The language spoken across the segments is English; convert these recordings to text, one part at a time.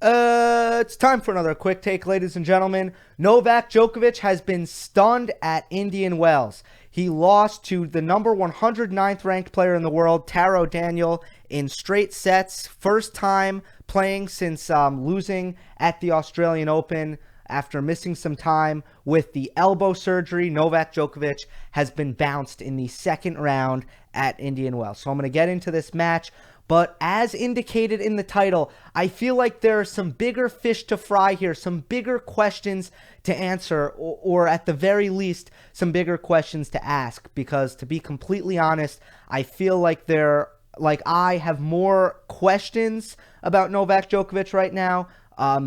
It's time for another quick take, ladies and gentlemen. Novak Djokovic has been stunned at Indian Wells. He lost to the number 109th ranked player in the world, Taro Daniel, in straight sets. First time playing since losing at the Australian Open after missing some time with the elbow surgery. Novak Djokovic has been bounced in the second round at Indian Wells. So I'm going to get into this match. But as indicated in the title, I feel like there are some bigger fish to fry here, some bigger questions to answer, or at the very least, some bigger questions to ask. Because to be completely honest, I feel like I have more questions about Novak Djokovic right now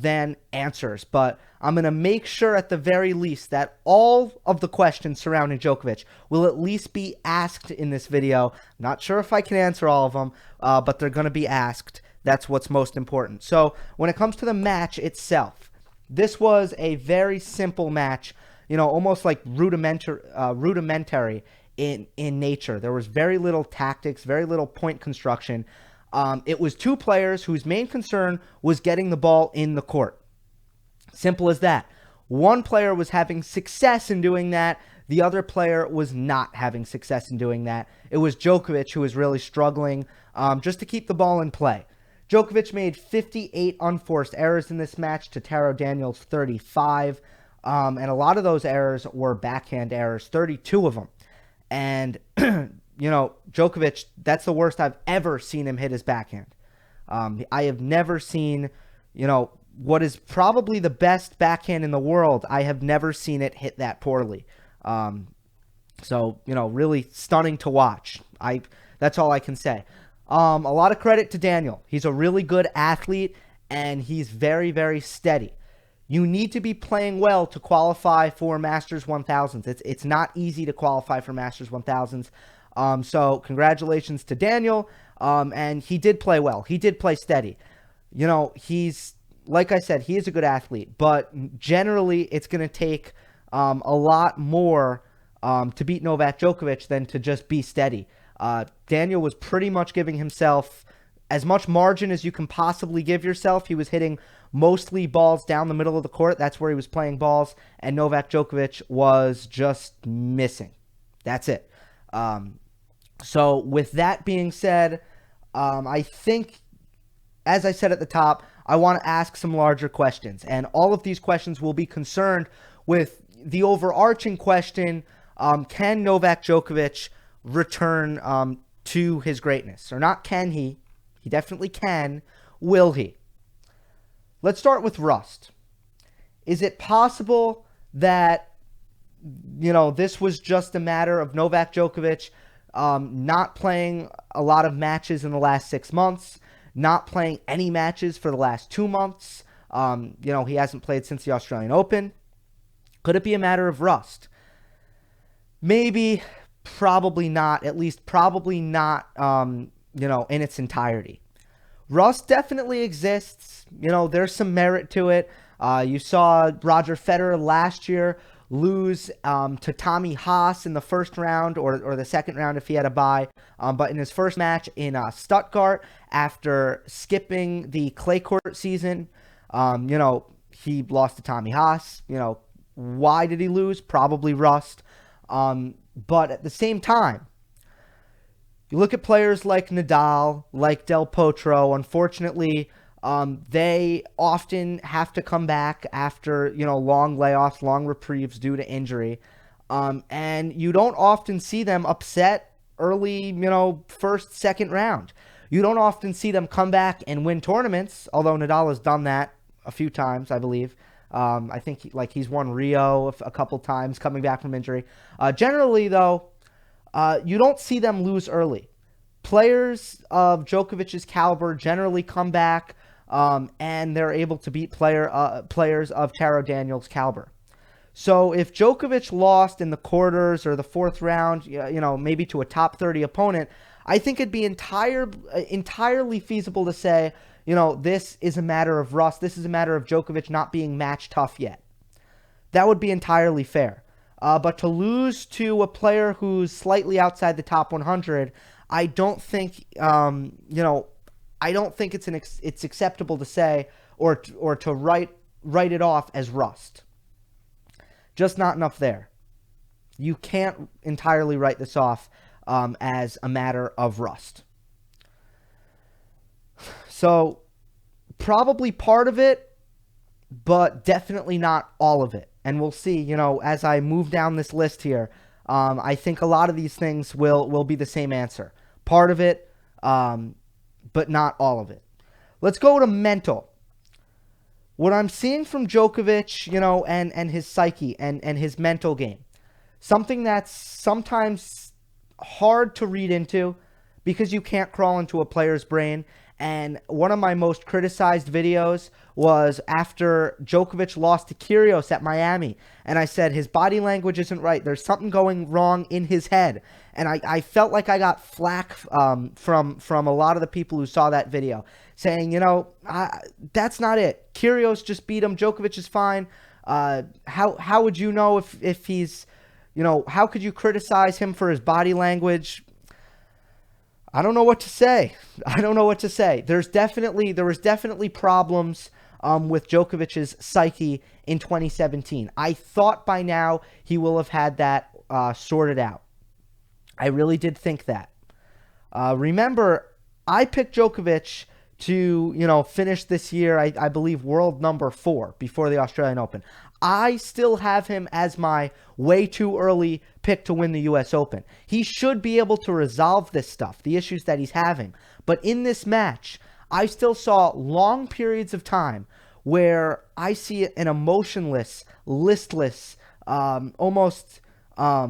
than answers. But I'm going to make sure at the very least that all of the questions surrounding Djokovic will at least be asked in this video. Not sure if I can answer all of them, but they're going to be asked. That's what's most important. So when it comes to the match itself, this was a very simple match, almost like rudimentary in nature. There was very little tactics, very little point construction. It was two players whose main concern was getting the ball in the court. Simple as that. One player was having success in doing that. The other player was not having success in doing that. It was Djokovic who was really struggling just to keep the ball in play. Djokovic made 58 unforced errors in this match to Taro Daniel's 35. And a lot of those errors were backhand errors, 32 of them. And, Djokovic, that's the worst I've ever seen him hit his backhand. I have never seen, what is probably the best backhand in the world. I have never seen it hit that poorly. So, really stunning to watch. That's all I can say. A lot of credit to Daniel. He's a really good athlete, and he's very, very steady. You need to be playing well to qualify for Masters 1000s. It's not easy to qualify for Masters 1000s. So congratulations to Daniel. And he did play well. He did play steady. He's, like I said, he is a good athlete, but generally it's going to take a lot more to beat Novak Djokovic than to just be steady. Daniel was pretty much giving himself as much margin as you can possibly give yourself. He was hitting mostly balls down the middle of the court. That's where he was playing balls, and Novak Djokovic was just missing. That's it. So with that being said, I think, as I said at the top, I want to ask some larger questions. And all of these questions will be concerned with the overarching question, can Novak Djokovic return to his greatness? Or not can he? He definitely can. Will he? Let's start with rust. Is it possible that, this was just a matter of Novak Djokovic not playing a lot of matches in the last 6 months, not playing any matches for the last 2 months? He hasn't played since the Australian Open. Could it be a matter of rust? Maybe, probably not. At least probably not, in its entirety. Rust definitely exists. There's some merit to it. You saw Roger Federer last year lose to Tommy Haas in the first round or the second round if he had a bye. But in his first match in Stuttgart, after skipping the clay court season, he lost to Tommy Haas. Why did he lose? Probably rust. But at the same time, you look at players like Nadal, like Del Potro. Unfortunately, they often have to come back after, long layoffs, long reprieves due to injury. And you don't often see them upset early, first, second round. You don't often see them come back and win tournaments, although Nadal has done that a few times, I believe. I think he's won Rio a couple times coming back from injury. Generally, though, you don't see them lose early. Players of Djokovic's caliber generally come back, and they're able to beat players of Taro Daniel's caliber. So if Djokovic lost in the quarters or the fourth round, maybe to a top 30 opponent, I think it'd be entirely feasible to say, this is a matter of rust. This is a matter of Djokovic not being match tough yet. That would be entirely fair. But to lose to a player who's slightly outside the top 100, I don't think, I don't think it's acceptable to say or to write it off as rust. Just not enough there. You can't entirely write this off as a matter of rust. So probably part of it, but definitely not all of it. And we'll see, as I move down this list here, I think a lot of these things will be the same answer. Part of it, but not all of it. Let's go to mental. What I'm seeing from Djokovic, and his psyche and his mental game, something that's sometimes hard to read into because you can't crawl into a player's brain. And one of my most criticized videos was after Djokovic lost to Kyrgios at Miami. And I said, his body language isn't right. There's something going wrong in his head. And I felt like I got flack from a lot of the people who saw that video saying, that's not it. Kyrgios just beat him. Djokovic is fine. How would you know if he's, how could you criticize him for his body language? I don't know what to say. There was definitely problems with Djokovic's psyche in 2017. I thought by now he will have had that sorted out. I really did think that. Remember, I picked Djokovic to, finish this year, I believe, world number 4 before the Australian Open. I still have him as my way too early pick to win the U.S. Open. He should be able to resolve this stuff, the issues that he's having. But in this match, I still saw long periods of time where I see an emotionless, listless, almost, a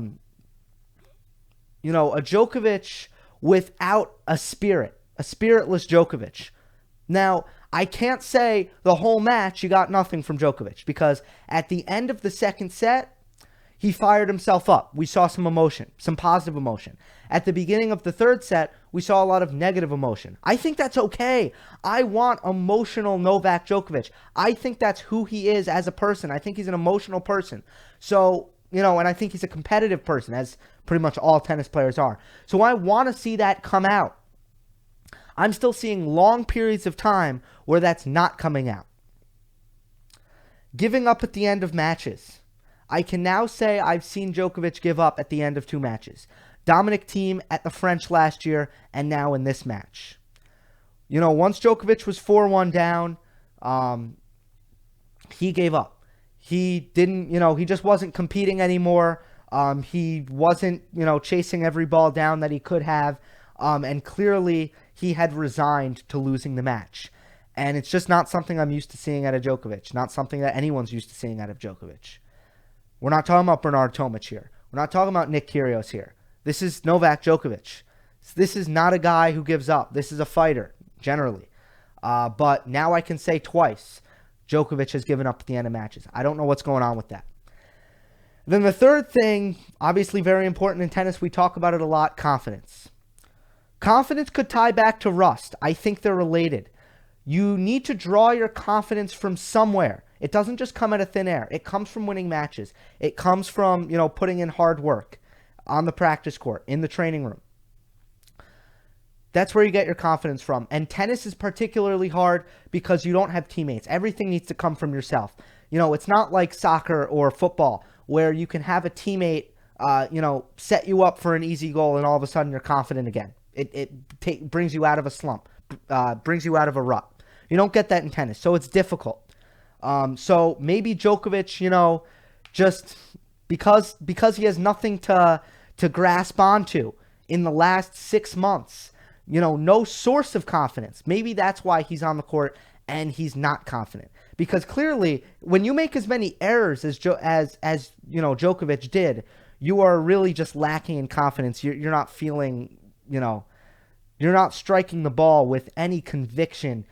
Djokovic without a spirit, a spiritless Djokovic. Now, I can't say the whole match you got nothing from Djokovic because at the end of the second set, he fired himself up. We saw some emotion, some positive emotion. At the beginning of the third set, we saw a lot of negative emotion. I think that's okay. I want emotional Novak Djokovic. I think that's who he is as a person. I think he's an emotional person. So, and I think he's a competitive person, as pretty much all tennis players are. So I want to see that come out. I'm still seeing long periods of time where that's not coming out. Giving up at the end of matches. I can now say I've seen Djokovic give up at the end of 2 matches. Dominic Thiem at the French last year and now in this match. Once Djokovic was 4-1 down, he gave up. He didn't, he just wasn't competing anymore. He wasn't, chasing every ball down that he could have. And clearly he had resigned to losing the match. And it's just not something I'm used to seeing out of Djokovic. Not something that anyone's used to seeing out of Djokovic. We're not talking about Bernard Tomic here. We're not talking about Nick Kyrgios here. This is Novak Djokovic. This is not a guy who gives up. This is a fighter, generally. But now I can say twice, Djokovic has given up at the end of matches. I don't know what's going on with that. Then the third thing, obviously very important in tennis, we talk about it a lot, confidence. Confidence could tie back to rust. I think they're related. You need to draw your confidence from somewhere. It doesn't just come out of thin air. It comes from winning matches. It comes from, putting in hard work on the practice court, in the training room. That's where you get your confidence from. And tennis is particularly hard because you don't have teammates. Everything needs to come from yourself. It's not like soccer or football where you can have a teammate, set you up for an easy goal and all of a sudden you're confident again. It brings you out of a slump, brings you out of a rut. You don't get that in tennis, so it's difficult. So maybe Djokovic, just because he has nothing to grasp onto in the last 6 months, no source of confidence. Maybe that's why he's on the court and he's not confident. Because clearly, when you make as many errors as Djokovic did, you are really just lacking in confidence. You're not feeling, you're not striking the ball with any conviction.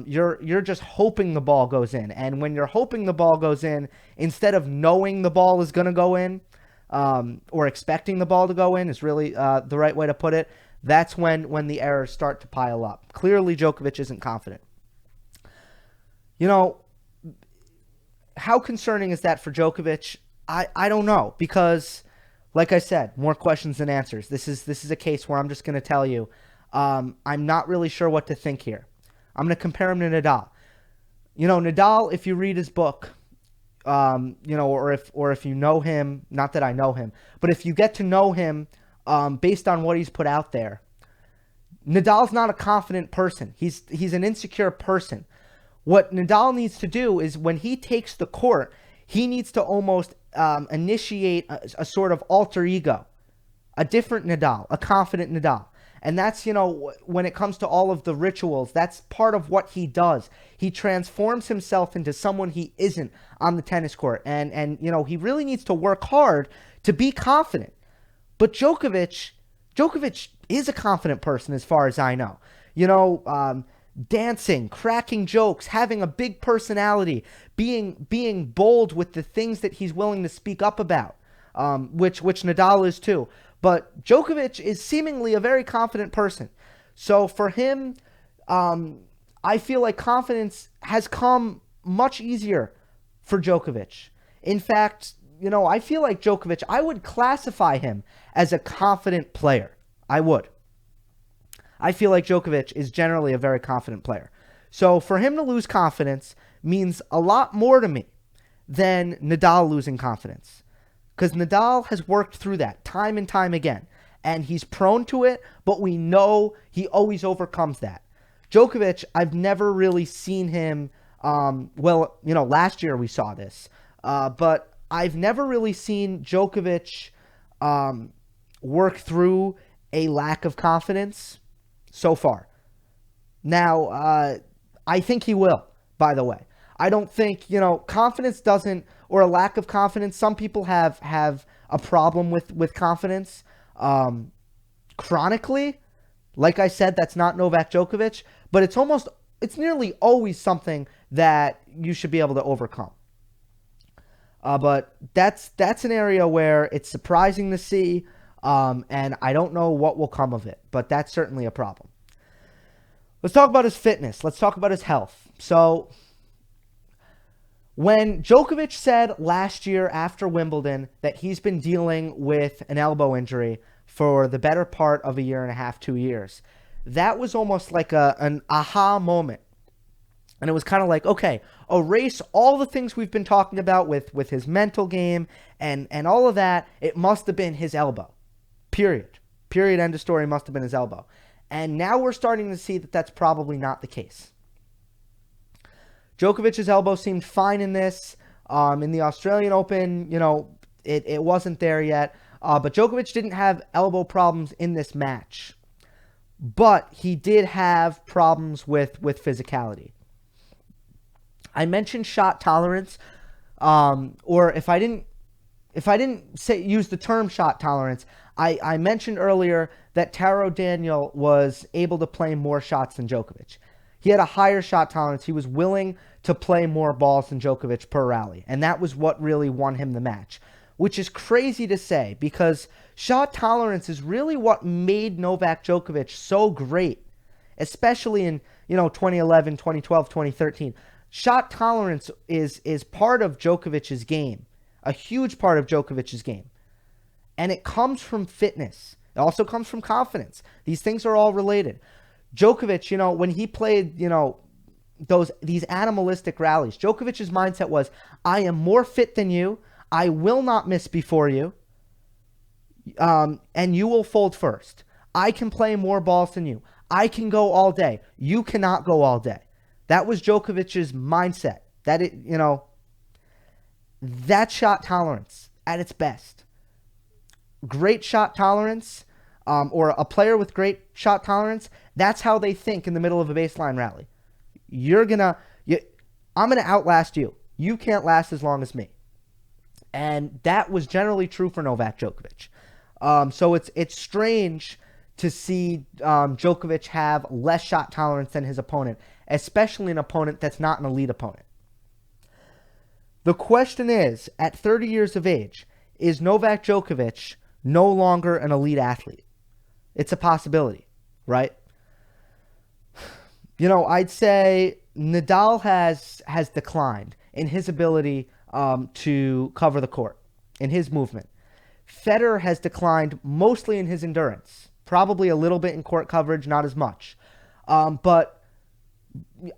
You're just hoping the ball goes in. And when you're hoping the ball goes in, instead of knowing the ball is going to go in, or expecting the ball to go in is really the right way to put it, that's when the errors start to pile up. Clearly, Djokovic isn't confident. How concerning is that for Djokovic? I don't know, because like I said, more questions than answers. This is a case where I'm just going to tell you, I'm not really sure what to think here. I'm going to compare him to Nadal. Nadal, if you read his book, or if you know him, not that I know him, but if you get to know him based on what he's put out there, Nadal's not a confident person. He's an insecure person. What Nadal needs to do is when he takes the court, he needs to almost initiate a sort of alter ego, a different Nadal, a confident Nadal. And that's, when it comes to all of the rituals, that's part of what he does. He transforms himself into someone he isn't on the tennis court. And he really needs to work hard to be confident. But Djokovic is a confident person as far as I know. Dancing, cracking jokes, having a big personality, being bold with the things that he's willing to speak up about, which Nadal is too. But Djokovic is seemingly a very confident person. So for him, I feel like confidence has come much easier for Djokovic. In fact, I feel like Djokovic, I would classify him as a confident player. I would. I feel like Djokovic is generally a very confident player. So for him to lose confidence means a lot more to me than Nadal losing confidence. Because Nadal has worked through that time and time again. And he's prone to it, but we know he always overcomes that. Djokovic, I've never really seen him, last year we saw this. But I've never really seen Djokovic work through a lack of confidence so far. Now, I think he will, by the way. I don't think, confidence doesn't, or a lack of confidence, some people have a problem with confidence chronically. Like I said, that's not Novak Djokovic, but it's nearly always something that you should be able to overcome. But that's an area where it's surprising to see, and I don't know what will come of it, but that's certainly a problem. Let's talk about his fitness. Let's talk about his health. So when Djokovic said last year after Wimbledon that he's been dealing with an elbow injury for the better part of a year and a half, 2 years, that was almost like an aha moment. And it was kind of like, okay, erase all the things we've been talking about with his mental game and all of that. It must have been his elbow. Period. End of story. Must have been his elbow. And now we're starting to see that that's probably not the case. Djokovic's elbow seemed fine in this. In the Australian Open, it wasn't there yet. But Djokovic didn't have elbow problems in this match. But he did have problems with physicality. I mentioned shot tolerance, or if I didn't use the term shot tolerance, I mentioned earlier that Taro Daniel was able to play more shots than Djokovic. He had a higher shot tolerance. He was willing to play more balls than Djokovic per rally, and that was what really won him the match, which is crazy to say because shot tolerance is really what made Novak Djokovic so great, especially in 2011, 2012, 2013. Shot tolerance is part of Djokovic's game, a huge part of Djokovic's game. And it comes from fitness. It also comes from confidence. These things are all related. Djokovic, when he played, these animalistic rallies, Djokovic's mindset was, I am more fit than you. I will not miss before you. And you will fold first. I can play more balls than you. I can go all day. You cannot go all day. That was Djokovic's mindset. That shot tolerance at its best. Great shot tolerance, or a player with great shot tolerance, that's how they think in the middle of a baseline rally. I'm going to outlast you. You can't last as long as me. And that was generally true for Novak Djokovic. So it's strange to see Djokovic have less shot tolerance than his opponent, especially an opponent that's not an elite opponent. The question is, at 30 years of age, is Novak Djokovic no longer an elite athlete? It's a possibility, right? I'd say Nadal has declined in his ability to cover the court, in his movement. Federer has declined mostly in his endurance, Probably a little bit in court coverage, not as much. But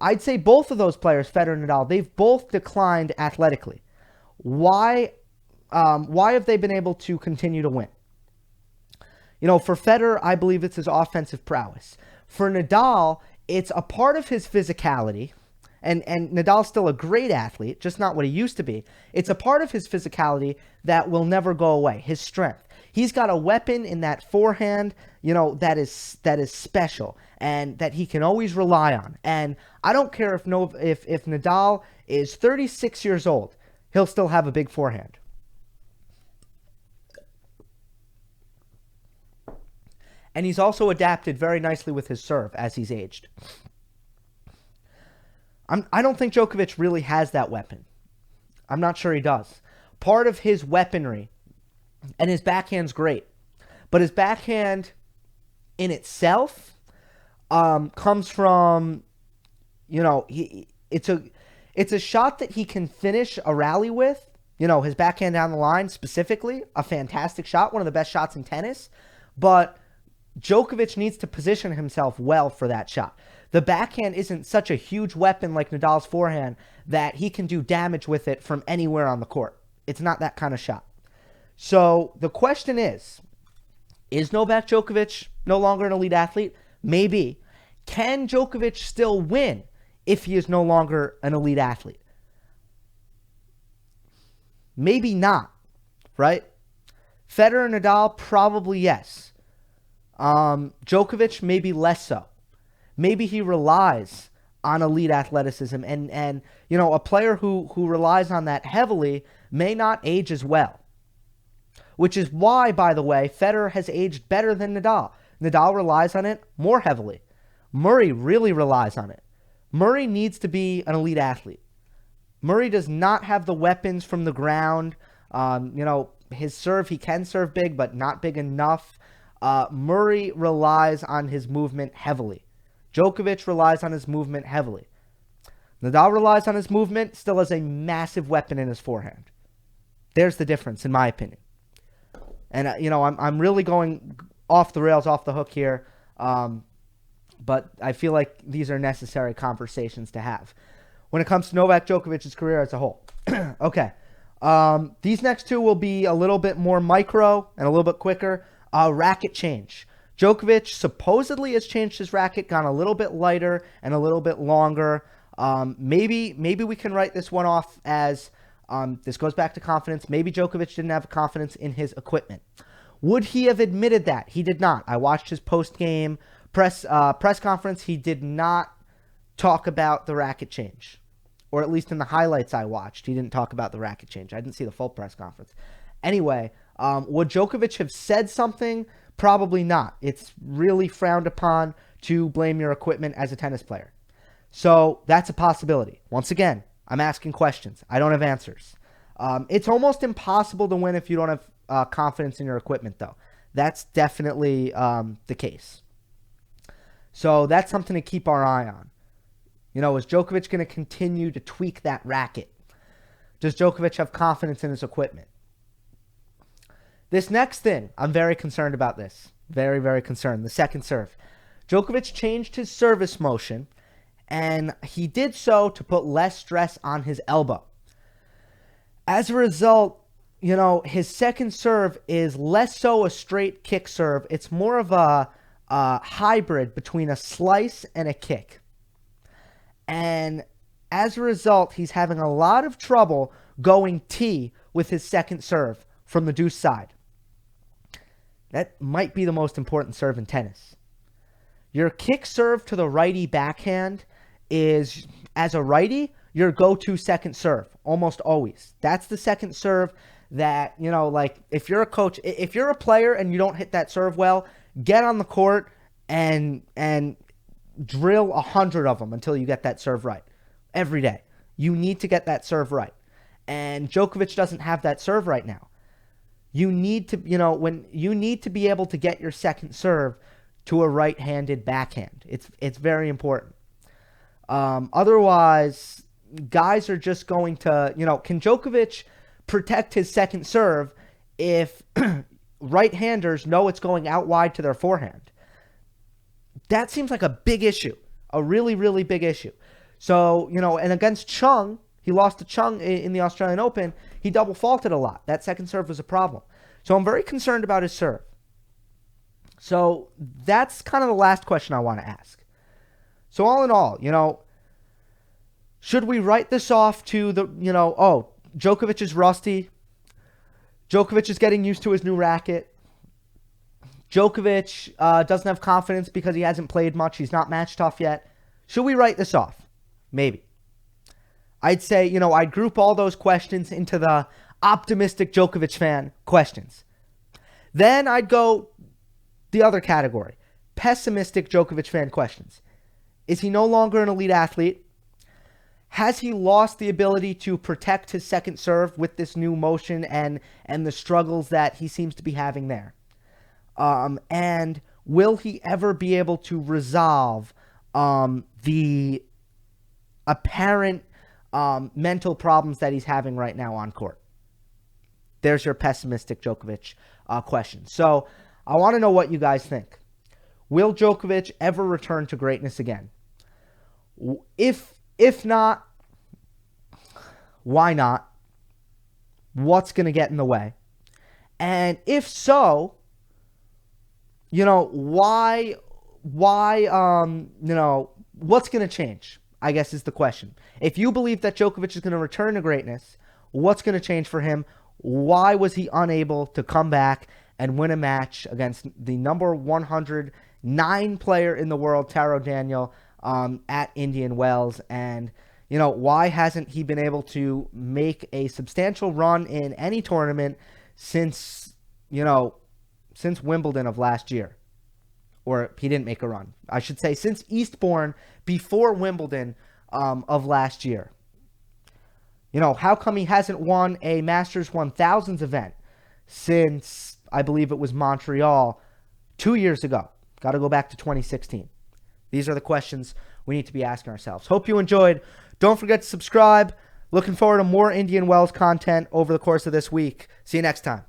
I'd say both of those players, Federer and Nadal, they've both declined athletically. Why have they been able to continue to win? For Federer, I believe it's his offensive prowess. For Nadal, it's a part of his physicality. And Nadal's still a great athlete, just not what he used to be. It's a part of his physicality that will never go away, his strength. He's got a weapon in that forehand, that is special and that he can always rely on. And I don't care if Nadal is 36 years old, he'll still have a big forehand. And he's also adapted very nicely with his serve as he's aged. I don't think Djokovic really has that weapon. I'm not sure he does. Part of his weaponry, and his backhand's great, but his backhand in itself comes from, it's a shot that he can finish a rally with. His backhand down the line specifically, a fantastic shot, one of the best shots in tennis. But Djokovic needs to position himself well for that shot. The backhand isn't such a huge weapon like Nadal's forehand that he can do damage with it from anywhere on the court. It's not that kind of shot. So the question is Novak Djokovic no longer an elite athlete? Maybe. Can Djokovic still win if he is no longer an elite athlete? Maybe not, right? Federer and Nadal, probably yes. Djokovic, maybe less so. Maybe he relies on elite athleticism, and a player who relies on that heavily may not age as well. Which is why, by the way, Federer has aged better than Nadal. Nadal relies on it more heavily. Murray really relies on it. Murray needs to be an elite athlete. Murray does not have the weapons from the ground. His serve, he can serve big, but not big enough. Murray relies on his movement heavily. Djokovic relies on his movement heavily. Nadal relies on his movement, still has a massive weapon in his forehand. There's the difference, in my opinion. And, I'm really going off the rails, off the hook here. But I feel like these are necessary conversations to have when it comes to Novak Djokovic's career as a whole. Okay. These next two will be a little bit more micro and a little bit quicker. Racket change. Djokovic supposedly has changed his racket, gone a little bit lighter and a little bit longer. Maybe we can write this one off as this goes back to confidence. Maybe Djokovic didn't have confidence in his equipment. Would he have admitted that? He did not. I watched his post-game press conference. He did not talk about the racket change, or at least in the highlights I watched, he didn't talk about the racket change. I didn't see the full press conference. Anyway, would Djokovic have said something? Probably not. It's really frowned upon to blame your equipment as a tennis player. So that's a possibility. Once again, I'm asking questions. I don't have answers. It's almost impossible to win if you don't have confidence in your equipment, though. That's definitely the case. So that's something to keep our eye on. Is Djokovic going to continue to tweak that racket? Does Djokovic have confidence in his equipment? This next thing, I'm very concerned about this. Very, very concerned. The second serve. Djokovic changed his service motion, and he did so to put less stress on his elbow. As a result, his second serve is less so a straight kick serve. It's more of a hybrid between a slice and a kick. And as a result, he's having a lot of trouble going T with his second serve from the deuce side. That might be the most important serve in tennis. Your kick serve to the righty backhand is, as a righty, your go-to second serve, almost always. That's the second serve that, if you're a coach, if you're a player and you don't hit that serve well, get on the court and drill 100 of them until you get that serve right. Every day. You need to get that serve right. And Djokovic doesn't have that serve right now. You need to, when you need to be able to get your second serve to a right-handed backhand. It's very important. Otherwise, guys are just going to, can Djokovic protect his second serve if right-handers know it's going out wide to their forehand. That seems like a big issue, a really, really big issue. So, and against Chung, he lost to Chung in the Australian Open. He double faulted a lot. That second serve was a problem. So I'm very concerned about his serve. So that's kind of the last question I want to ask. So all in all, should we write this off to the, Djokovic is rusty. Djokovic is getting used to his new racket. Djokovic doesn't have confidence because he hasn't played much. He's not match tough yet. Should we write this off? Maybe. I'd say, I'd group all those questions into the optimistic Djokovic fan questions. Then I'd go the other category, pessimistic Djokovic fan questions. Is he no longer an elite athlete? Has he lost the ability to protect his second serve with this new motion and the struggles that he seems to be having there? And will he ever be able to resolve the apparent mental problems that he's having right now on court? There's your pessimistic Djokovic question. So I want to know what you guys think. Will Djokovic ever return to greatness again? If not, why not? What's going to get in the way? And if so, why, what's going to change, I guess is the question. If you believe that Djokovic is going to return to greatness, what's going to change for him? Why was he unable to come back and win a match against the number 109 player in the world, Taro Daniel, at Indian Wells? And, why hasn't he been able to make a substantial run in any tournament since Wimbledon of last year? Or he didn't make a run. I should say since Eastbourne before Wimbledon of last year. How come he hasn't won a Masters 1000s event since, I believe it was Montreal 2 years ago? Got to go back to 2016. These are the questions we need to be asking ourselves. Hope you enjoyed. Don't forget to subscribe. Looking forward to more Indian Wells content over the course of this week. See you next time.